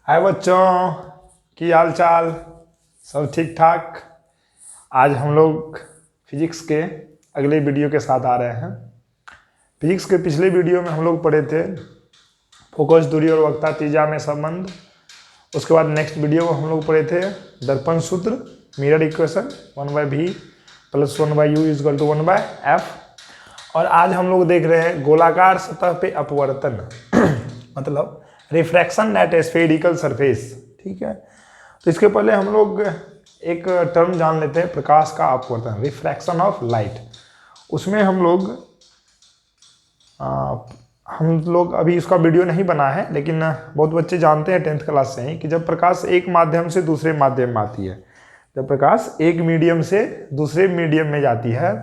हाय बच्चों, की हाल चाल? सब ठीक ठाक। आज हम लोग फिजिक्स के अगले वीडियो के साथ आ रहे हैं। फिजिक्स के पिछले वीडियो में हम लोग पढ़े थे फोकस, दूरी और वक्रता त्रिज्या में संबंध। उसके बाद नेक्स्ट वीडियो में हम लोग पढ़े थे दर्पण सूत्र, mirror equation, 1/v + 1/u = 1/f। और आज हम लोग देख रहे हैं गोलाकार सतह पे अपवर्तन मतलब रिफ्रैक्शन एट स्फेरिकल सरफेस। ठीक है, तो इसके पहले हम लोग एक टर्म जान लेते हैं, प्रकाश का अपवर्तन, रिफ्रैक्शन ऑफ लाइट। उसमें हम लोग अभी इसका वीडियो नहीं बना है, लेकिन बहुत बच्चे जानते हैं 10th क्लास से ही कि जब प्रकाश एक माध्यम से दूसरे माध्यम में आती है, जब प्रकाश एक मीडियम से दूसरे मीडियम में जाती है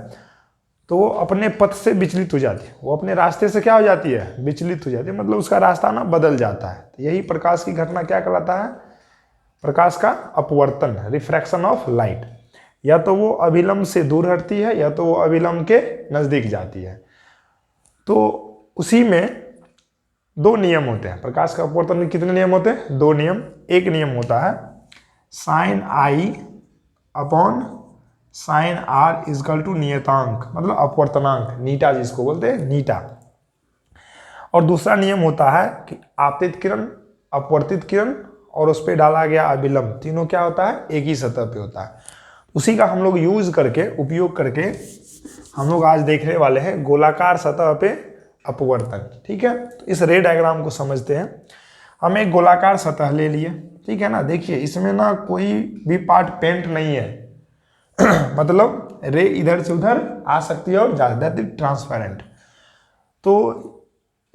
तो वो अपने पथ से विचलित हो जाती है, वो अपने रास्ते से क्या हो जाती है, विचलित हो जाती है, मतलब उसका रास्ता ना बदल जाता है। तो यही प्रकाश की घटना क्या कहलाता है, प्रकाश का अपवर्तन, रिफ्रैक्शन ऑफ लाइट। या तो वो अभिलंब से दूर हटती है या तो वो अभिलंब के नजदीक जाती है। तो उसी में दो नियम होते हैं। प्रकाश का अपवर्तन में कितने नियम होते हैं? दो नियम। एक नियम होता है sin I upon sin R = नियतांक, मतलब अपवर्तनांक, नीटा जिसको बोलते हैं, नीटा। और दूसरा नियम होता है कि आपतित किरण, अपवर्तित किरण और उस पर डाला गया अभिलंब, तीनों क्या होता है, एक ही सतह पे होता है। उसी का हम लोग उपयोग करके हम लोग आज देखने वाले हैं गोलाकार सतह पे अपवर्तन। ठीक है, तो इस रे डायग्राम को समझते हैं। हम एक गोलाकार सतह ले लिए, ठीक है ना। देखिए इसमें ना कोई भी पार्ट पेंट नहीं है मतलब रे इधर से उधर आ सकती है और जा सकती है, ट्रांसपेरेंट। तो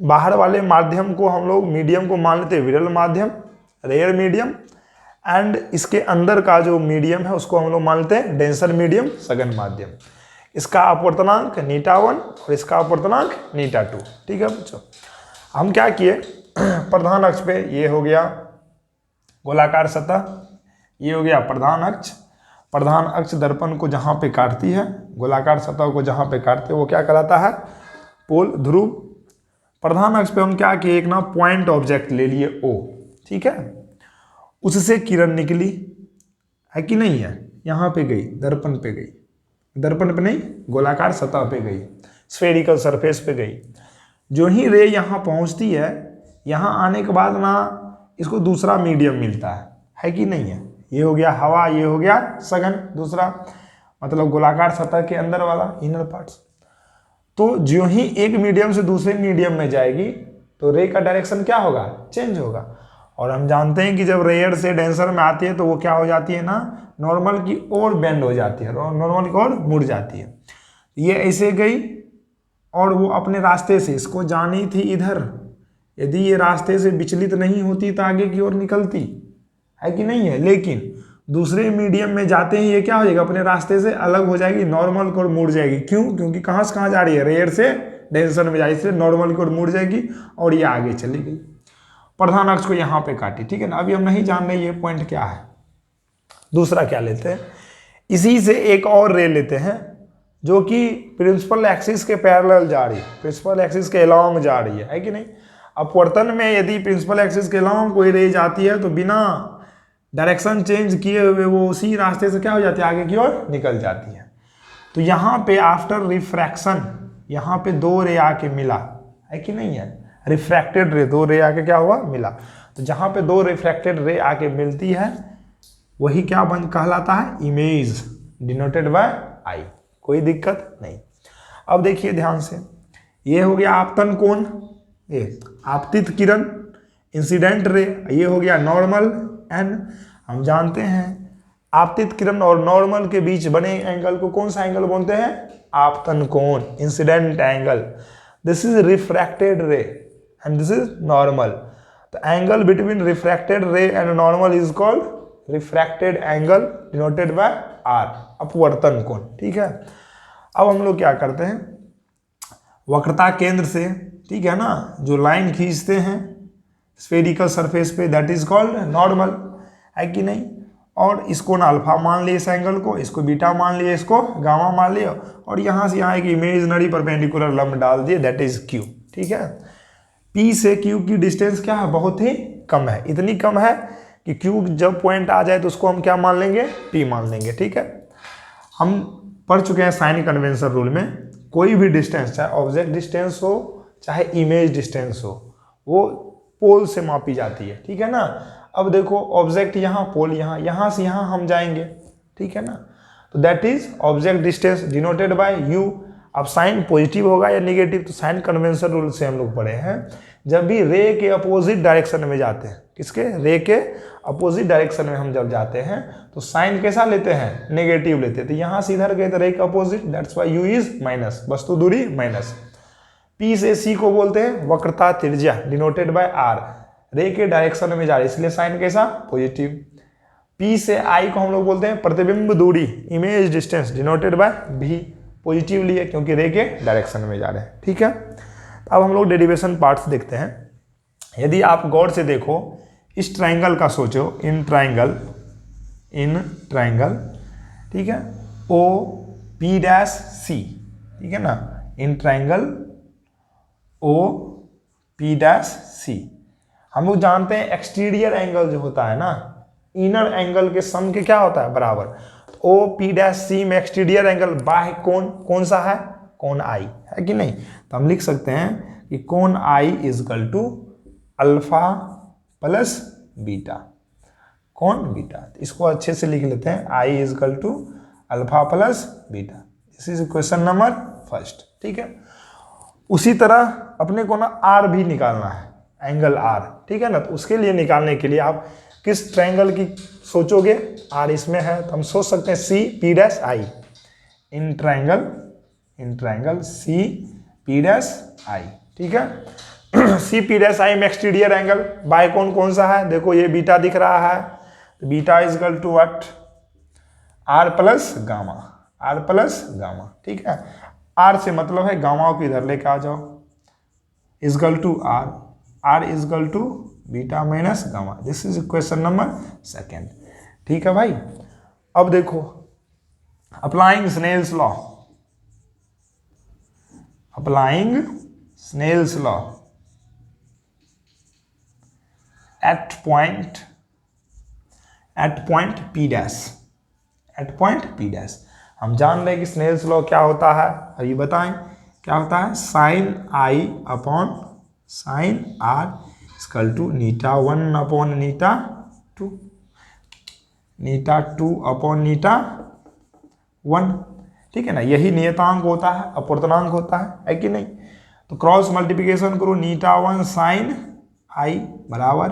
बाहर वाले माध्यम को हम लोग मीडियम को मान लेते हैं विरल माध्यम, रेयर मीडियम, एंड इसके अंदर का जो मीडियम है उसको हम लोग मान लेते हैं डेंसर मीडियम, सघन माध्यम। इसका अपवर्तनांक 𝛎1 और इसका अपवर्तनांक 𝛎2। ठीक है बच्चों, हम क्या किए, प्रधान अक्ष पे ये हो गया गोलाकार सतह, ये हो गया प्रधान अक्ष। प्रधान अक्ष दर्पण को जहाँ पे काटती है, गोलाकार सतह को जहाँ पे काटते है वो क्या कहलाता है, पोल, ध्रुव। प्रधान अक्ष पे हम क्या किए, एक ना पॉइंट ऑब्जेक्ट ले लिए O, ठीक है। उससे किरण निकली है कि नहीं है, यहाँ पे गई, दर्पण पे गई, दर्पण पे नहीं, गोलाकार सतह पे गई, स्फेरिकल सरफेस पे गई। जो ही रे यहाँ पहुँचती है, यहाँ आने के बाद ना इसको दूसरा मीडियम मिलता है कि नहीं है। ये हो गया हवा, ये हो गया सघन दूसरा, मतलब गोलाकार सतह के अंदर वाला इनर पार्ट्स। तो जो ही एक मीडियम से दूसरे मीडियम में जाएगी तो रे का डायरेक्शन क्या होगा, चेंज होगा। और हम जानते हैं कि जब रेयर से डेंसर में आती है तो वो क्या हो जाती है ना, नॉर्मल की ओर बेंड हो जाती है, नॉर्मल की ओर मुड़ जाती है। ये ऐसे गई और वो अपने रास्ते से, इसको जानी थी इधर, यदि ये रास्ते से विचलित नहीं होती तो आगे की ओर निकलती है कि नहीं है। लेकिन दूसरे मीडियम में जाते ही ये क्या हो जाएगा, अपने रास्ते से अलग हो जाएगी, नॉर्मल की ओर मुड़ जाएगी। क्यों? क्योंकि कहाँ से कहाँ जा रही है, रेयर से डेंसर में जा रही है, इसलिए नॉर्मल की ओर मुड़ जाएगी और ये आगे चली गई। प्रधान अक्ष को यहाँ पे काटी, ठीक है ना। अभी हम नहीं जान रहे ये पॉइंट क्या है। दूसरा क्या लेते हैं, इसी से एक और रे लेते हैं जो कि प्रिंसिपल एक्सिस के पैरेलल जा रही है, प्रिंसिपल एक्सिस के अलोंग जा रही है कि नहीं। अपवर्तन में यदि प्रिंसिपल एक्सिस के अलोंग कोई रे जाती है तो बिना डायरेक्शन चेंज किए हुए वो उसी रास्ते से क्या हो जाती है, आगे की ओर निकल जाती है। तो यहाँ पे आफ्टर रिफ्रैक्शन, यहाँ पे दो रे आके मिला है कि नहीं है, रिफ्रैक्टेड रे, दो रे आके क्या हुआ, मिला। तो जहाँ पे दो रिफ्रैक्टेड रे आके मिलती है वही क्या कहलाता है, इमेज, डिनोटेड बाय आई। कोई दिक्कत नहीं। अब देखिए ध्यान से, ये हो गया आपतन कोण, ये आपतित किरण, इंसिडेंट रे, ये हो गया नॉर्मल एंड। हम जानते हैं आपतित किरण और नॉर्मल के बीच बने एंगल को कौन सा एंगल बोलते हैं, आपतन कोण, incident angle. This is refracted ray and this is normal. The angle between refracted ray and normal is called refracted angle, denoted by R, अपवर्तन कोण। ठीक है, अब हम लोग क्या करते हैं, वक्रता केंद्र से, ठीक है ना, जो लाइन खींचते हैं स्फेरिकल सरफेस पे, दैट इज कॉल्ड नॉर्मल, है कि नहीं। और इसको ना अल्फा मान लिए इस एंगल को, इसको बीटा मान लिए, इसको गामा मान लिया, और यहाँ से यहाँ एक इमेजिनरी परपेंडिकुलर लंब डाल दिए, दैट इज क्यू। ठीक है, पी से क्यू की डिस्टेंस क्या है, बहुत ही कम है, इतनी कम है कि Q जब पॉइंट आ जाए तो उसको हम क्या मान लेंगे, P मान लेंगे। ठीक है, हम पढ़ चुके हैं साइन कन्वेंशन रूल में, कोई भी डिस्टेंस, चाहे ऑब्जेक्ट डिस्टेंस हो चाहे इमेज डिस्टेंस हो, वो पोल से मापी जाती है। ठीक है ना। अब देखो ऑब्जेक्ट यहाँ, पोल यहाँ, यहाँ से यहाँ हम जाएंगे। ठीक है ना। तो that is object distance denoted by U। अब साइन पॉजिटिव होगा या नेगेटिव, तो साइन कन्वेंशन रूल से हम लोग पढ़े हैं, जब भी रे के अपोजिट डायरेक्शन में जाते हैं, किसके, रे के अपोजिट डायरेक्शन में हम जब जाते हैं तो साइन कैसा लेते हैं, नेगेटिव लेते हैं। तो यहाँ से इधर गए तो रे के opposite, that's why U is minus, वस्तु दूरी माइनस। P से C को बोलते हैं वक्रता त्रिज्या, डिनोटेड बाय R, रे के डायरेक्शन में जा रही इसलिए साइन कैसा, पॉजिटिव। P से I को हम लोग बोलते हैं प्रतिबिंब दूरी, image distance, denoted by V, positive लिए क्योंकि रे के डायरेक्शन में जा रहे हैं। ठीक है, तो अब हम लोग डेरिवेशन पार्ट्स देखते हैं। यदि आप गौर से देखो, इस ट्राइंगल का सोचो, इन ट्राइंगल, ठीक है, O P डैश C, ठीक है ना, in triangle O P dash C। हम लोग जानते हैं एक्सटीरियर एंगल जो होता है ना, इनर एंगल के सम के क्या होता है, बराबर। O P डैश C में एक्सटीरियर एंगल बाह्य कोण कौन सा है, कोण I है कि नहीं। तो हम लिख सकते हैं कि कोण I is equal to alpha plus beta, कोण बीटा। इसको अच्छे से लिख लेते हैं, I is equal to alpha plus beta. This is question number first. ठीक है, उसी तरह अपने को ना R भी निकालना है, एंगल R। ठीक है ना। तो उसके लिए निकालने के लिए आप किस ट्रायंगल की सोचोगे, R इसमें है तो हम सोच सकते हैं C P dash I, in triangle C P dash I। ठीक है, C P डैश I में एक्सटीरियर एंगल बाय कोण कौन सा है, देखो ये बीटा दिख रहा है, तो beta is equal to what, R plus gamma. ठीक है, R से मतलब है गामा को इधर लेके आ जाओ, is equal to R is equal to beta minus gamma. This is question number second. ठीक है भाई, अब देखो applying Snell's law at point P dash, हम जान रहे हैं कि स्नेल्स लॉ क्या होता है, अभी बताएं क्या होता है, sine I upon sine R equal to eta 1 upon eta 2, eta 2 upon eta 1। ठीक है ना, यही नियतांक होता है, अपूर्णांक होता है कि नहीं। तो क्रॉस मल्टीप्लिकेशन करो, नीटा 1 साइन I बराबर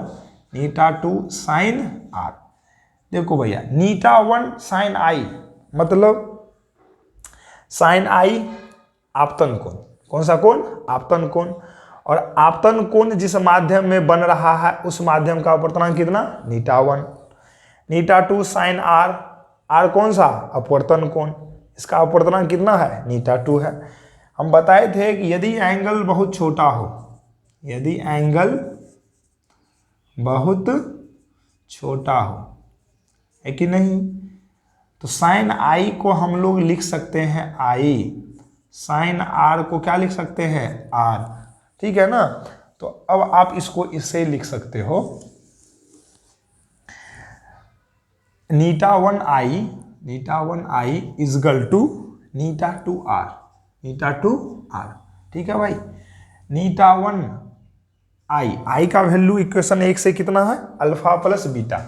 नीटा 2 साइन R। देखो भैया, नीटा 1 साइन I मतलब साइन I आपतन कोण, कौन सा कोण, आपतन कोण। और आपतन कोण जिस माध्यम में बन रहा है उस माध्यम का अपवर्तनांक कितना, नीटा 1। नीटा 2 साइन R कौन सा, अपवर्तन कोण, इसका अपवर्तनांक कितना है, नीटा 2 है। हम बताए थे कि यदि एंगल बहुत छोटा हो, यदि एंगल बहुत छोटा हो, है कि नहीं, तो साइन I को हम लोग लिख सकते हैं I, साइन R को क्या लिख सकते हैं, R। ठीक है ना। तो अब आप इसको इससे लिख सकते हो, नीटा 1 I इज इक्वल टू नीटा 2 R। ठीक है भाई, नीटा 1 I का वैल्यू इक्वेशन 1 से कितना है, अल्फा प्लस बीटा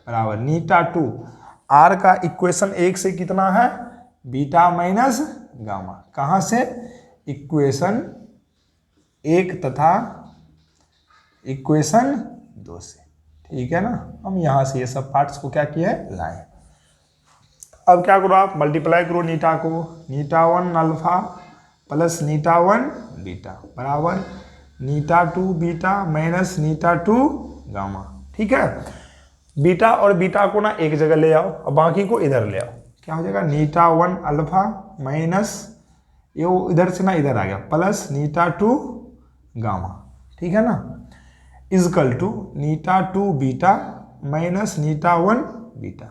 बराबर नीटा 2 R का इक्वेशन 1 से कितना है, बीटा माइनस गामा। कहाँ से, इक्वेशन 1 तथा इक्वेशन 2 से। ठीक है ना, हम यहाँ से ये सब पार्ट्स को क्या किया है, लाए। अब क्या करो, आप मल्टीप्लाई करो नीटा को, नीटा 1 अल्फा प्लस नीटा 1 बीटा बराबर नीटा 2 बीटा माइनस नीटा 2 गामा। ठीक है, बीटा और बीटा को ना एक जगह ले आओ और बाकी को इधर ले आओ, क्या हो जाएगा, नीटा 1 अल्फा माइनस ये इधर से ना इधर आ गया प्लस नीटा 2 गामा। ठीक है ना, इजकल टू नीटा 2 बीटा माइनस नीटा 1 बीटा।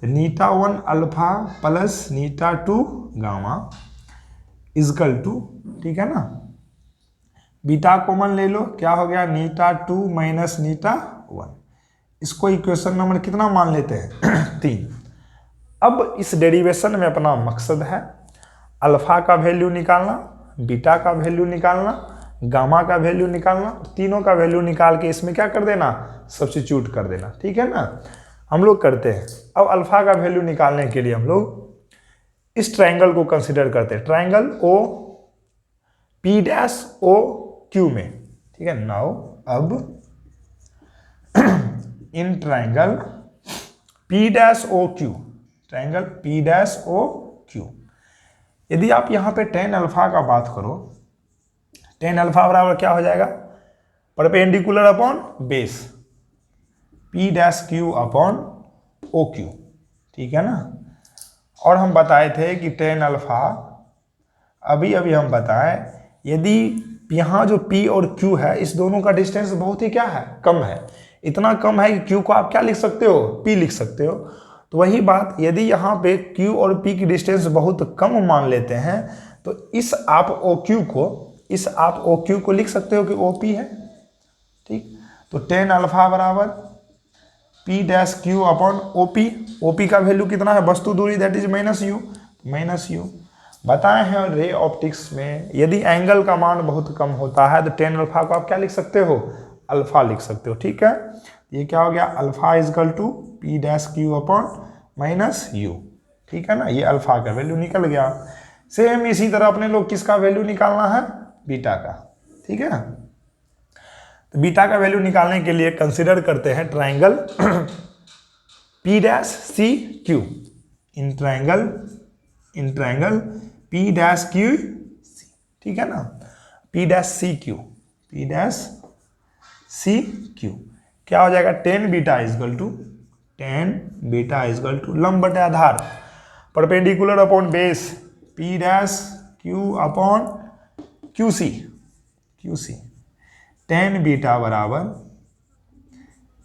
तो नीटा 1 alpha plus Neeta 2 gamma is equal to, ठीक है ना, बीटा कॉमन ले लो, क्या हो गया नीटा 2 माइनस नीटा 1। इसको इक्वेशन नंबर कितना मान लेते हैं 3। अब इस डेरिवेशन में अपना मकसद है अल्फा का वैल्यू निकालना, बीटा का वैल्यू निकालना, गामा का वैल्यू निकालना, तीनों का वैल्यू निकाल के इसमें क्या कर देना, सब्स्टिट्यूट कर देना। ठीक है ना, हम लोग करते हैं। अब अल्फा का वैल्यू निकालने के लिए हम लोग इस ट्रायंगल को कंसिडर करते हैं, triangle O P dash O Q में। ठीक है, नाउ अब in triangle P dash O Q, triangle P dash O Q, यदि आप यहां पे टेन अल्फा का बात करो, टेन अल्फा बराबर क्या हो जाएगा, perpendicular upon base P dash Q upon O Q. ठीक है ना, और हम बताए थे कि टेन अल्फा, अभी हम बताएं, यदि यहाँ जो P और Q है इस दोनों का डिस्टेंस बहुत ही क्या है, कम है, इतना कम है कि Q को आप क्या लिख सकते हो, P लिख सकते हो। तो वही बात, यदि यहाँ पे Q और P की डिस्टेंस बहुत कम मान लेते हैं तो इस आप OQ को लिख सकते हो कि OP है। ठीक, तो टेन अल्फा बराबर P dash Q upon OP का वैल्यू कितना है, वस्तु दूरी, दैट इज माइनस यू। बताए हैं रे ऑप्टिक्स में यदि एंगल का मान बहुत कम होता है तो टेन अल्फा को आप क्या लिख सकते हो, अल्फा लिख सकते हो। ठीक है, ये क्या हो गया, alpha is equal to P dash Q upon minus U. ठीक है ना, ये अल्फा का वैल्यू निकल गया। सेम इसी तरह अपने लोग किसका वैल्यू निकालना है, बीटा का। ठीक है, तो बीटा का वैल्यू निकालने के लिए कंसिडर करते हैं triangle P dash C Q, in triangle P dash Q C। ठीक है ना, P डैश C Q क्या हो जाएगा, टेन बीटा इजकल टू लंब बटे आधार, perpendicular upon base P dash Q upon QC, tan beta बराबर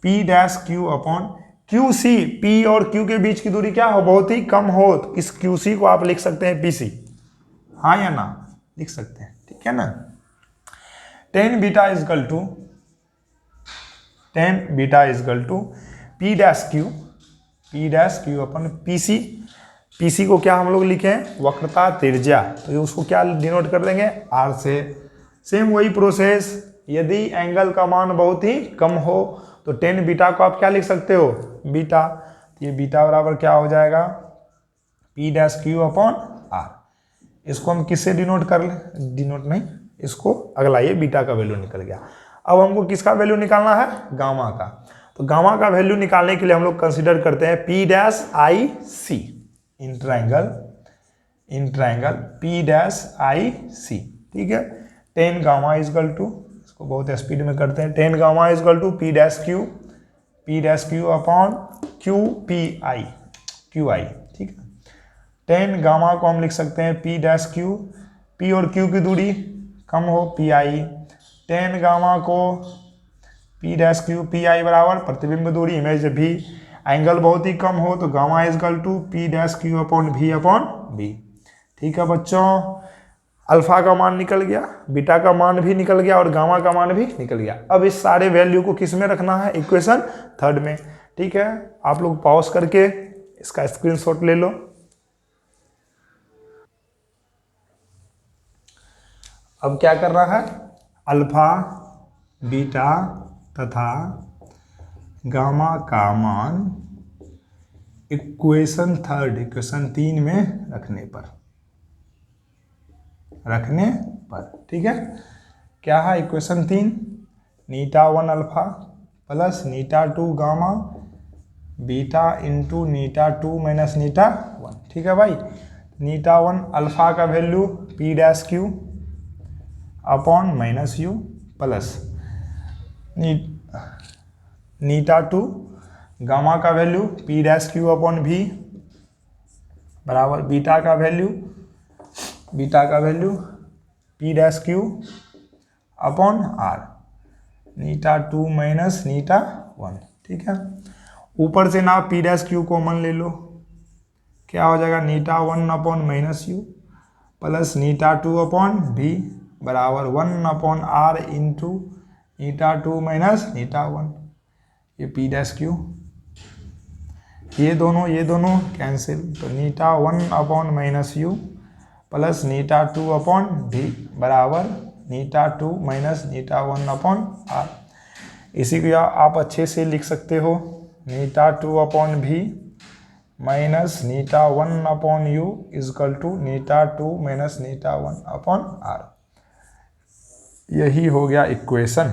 P dash Q upon QC। P और Q के बीच की दूरी क्या हो, बहुत ही कम हो, तो इस QC को आप लिख सकते हैं PC, हाँ या ना, लिख सकते हैं। ठीक है ना, tan beta is equal to P dash Q upon PC को क्या हम लोग लिखे हैं, वक्रता त्रिज्या, तो उसको क्या डिनोट कर देंगे, R से। सेम वही प्रोसेस, यदि एंगल का मान बहुत ही कम हो तो टेन बीटा को आप क्या लिख सकते हो, बीटा। ये बीटा बराबर क्या हो जाएगा, P dash Q upon R। इसको हम किससे डिनोट कर ले, डिनोट नहीं, इसको अगला, ये बीटा का वैल्यू निकल गया। अब हमको किसका वैल्यू निकालना है, गामा का। तो गामा का वैल्यू निकालने के लिए हम लोग कंसिडर करते हैं P dash IC, in triangle P dash IC। ठीक है, टेन गामा इजकल टू, इसको बहुत स्पीड में करते हैं, tan gamma is equal to P dash Q upon QI। ठीक है, टेन गामा को हम लिख सकते हैं P डैश Q, P और Q की दूरी कम हो, PI, टेन गामा को P डैश Q PI बराबर प्रतिबिंब दूरी, इमेज भी, एंगल बहुत ही कम हो तो gamma is equal to P dash Q upon V। ठीक है बच्चों, अल्फा का मान निकल गया, बीटा का मान भी निकल गया और गामा का मान भी निकल गया। अब इस सारे वैल्यू को किस में रखना है, इक्वेशन थर्ड में। ठीक है, आप लोग पॉज करके इसका स्क्रीनशॉट ले लो। अब क्या करना है, अल्फा, बीटा तथा गामा का मान इक्वेशन तीन में रखने पर। ठीक है, क्या है इक्वेशन 3, नीटा 1 अल्फा प्लस नीटा 2 gamma beta into eta 2 minus नीटा 1। ठीक है भाई, नीटा 1 अल्फा का value P dash Q upon minus u plus नीटा 2 गामा का value P dash Q upon V बराबर बीटा का value P dash Q upon R, eta 2 minus नीटा 1। ठीक है, ऊपर से ना P डैश Q कॉमन ले लो, क्या हो जाएगा, नीटा 1 अपॉन माइनस यू प्लस नीटा 2 अपॉन V बराबर 1/r इंटू η2 माइनस η1, ये पी डैश क्यू, ये दोनों कैंसिल, तो η1 माइनस यू प्लस η2 बराबर η2 माइनस η1 r। इसी को आप अच्छे से लिख सकते हो η2 minus η1 u equal to η2 minus η1 r। यही हो गया equation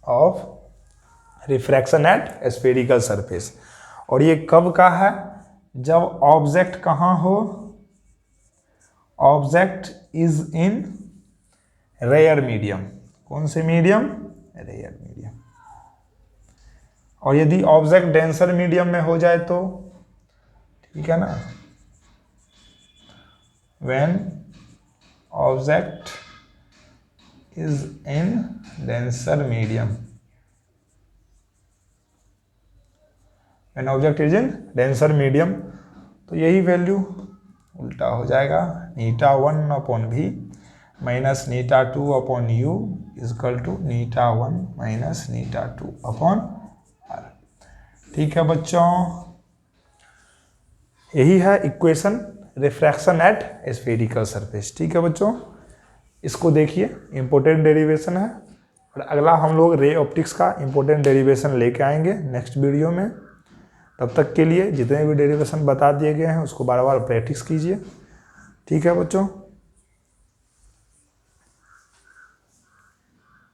of refraction at spherical surface. और ये कब का है? जब ऑब्जेक्ट कहाँ हो? Object is in rare medium. कौन से मीडियम? Rare medium. और यदि ऑब्जेक्ट डेंसर मीडियम में हो जाए तो ठीक है ना, when object is in denser medium, when object is in denser medium, तो यही वैल्यू उल्टा हो जाएगा, η1/v minus η2/u is equal to η1 minus η2/r। ठीक है बच्चों, यही है equation refraction at spherical surface. ठीक है बच्चों, इसको देखिए, इंपॉर्टेंट डेरिवेशन है। और अगला हम लोग रे ऑप्टिक्स का इंपॉर्टेंट डेरिवेशन लेके आएंगे नेक्स्ट वीडियो में। तब तक के लिए जितने भी डेरिवेशन बता दिए गए हैं उसको बार बार प्रैक्टिस कीजिए। ठीक है बच्चों।